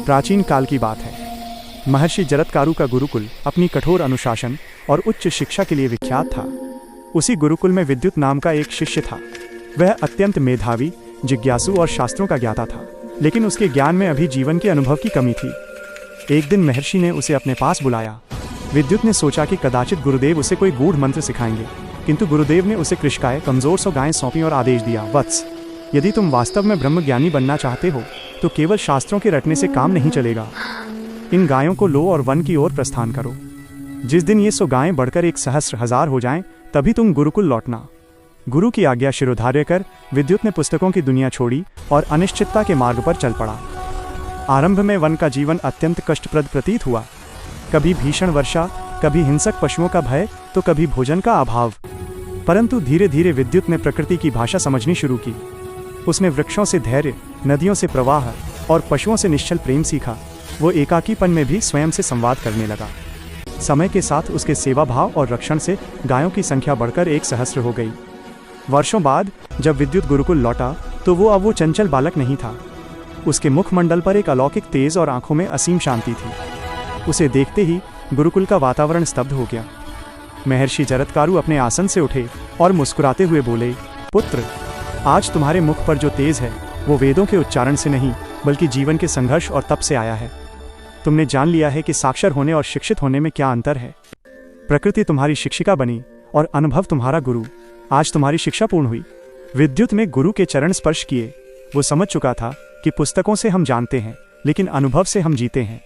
प्राचीन काल की बात है। महर्षि जरत्कारु का गुरुकुल अपनी कठोर अनुशासन और उच्च शिक्षा के लिए विख्यात था। उसी गुरुकुल में विद्युत नाम का एक शिष्य था। वह अत्यंत मेधावी, जिज्ञासु और शास्त्रों का ज्ञाता था, लेकिन उसके ज्ञान में अभी जीवन के अनुभव की कमी थी। एक दिन महर्षि ने उसे अपने पास बुलाया। विद्युत ने सोचा कि कदाचित गुरुदेव उसे कोई गूढ़ मंत्र सिखाएंगे, किंतु गुरुदेव ने उसे कृषकाय कमजोर सो गायें सौंपी और आदेश दिया, वत्स, यदि तुम वास्तव में ब्रह्मज्ञानी बनना चाहते हो तो केवल शास्त्रों के रटने से काम नहीं चलेगा। इन गायों को लो और वन की ओर प्रस्थान करो। जिस दिन ये 100 गायें बढ़कर 1,000 हो जाएं, तभी तुम गुरुकुल लौटना। गुरु की आज्ञा शिरोधार्य कर विद्युत ने पुस्तकों की दुनिया छोड़ी और अनिश्चितता के मार्ग पर चल पड़ा। आरंभ में वन का जीवन अत्यंत कष्टप्रद प्रतीत हुआ। कभी भीषण वर्षा, कभी हिंसक पशुओं का भय, तो कभी भोजन का अभाव। परंतु धीरे धीरे विद्युत ने प्रकृति की भाषा समझनी शुरू की। उसने वृक्षों से धैर्य, नदियों से प्रवाह और पशुओं से निश्चल प्रेम सीखा। वो एकाकीपन में भी स्वयं से संवाद करने लगा। समय के साथ उसके सेवा भाव और रक्षण से गायों की संख्या बढ़कर 1,000 हो गई। वर्षों बाद जब विद्युत गुरुकुल लौटा तो वो चंचल बालक नहीं था। उसके मुखमंडल पर एक अलौकिक तेज और आंखों में असीम शांति थी। उसे देखते ही गुरुकुल का वातावरण स्तब्ध हो गया। महर्षि जरत्कारु अपने आसन से उठे और मुस्कुराते हुए बोले, पुत्र, आज तुम्हारे मुख पर जो तेज है वो वेदों के उच्चारण से नहीं, बल्कि जीवन के संघर्ष और तप से आया है। तुमने जान लिया है कि साक्षर होने और शिक्षित होने में क्या अंतर है। प्रकृति तुम्हारी शिक्षिका बनी और अनुभव तुम्हारा गुरु। आज तुम्हारी शिक्षा पूर्ण हुई। विद्युत में गुरु के चरण स्पर्श किए। वो समझ चुका था कि पुस्तकों से हम जानते हैं, लेकिन अनुभव से हम जीते हैं।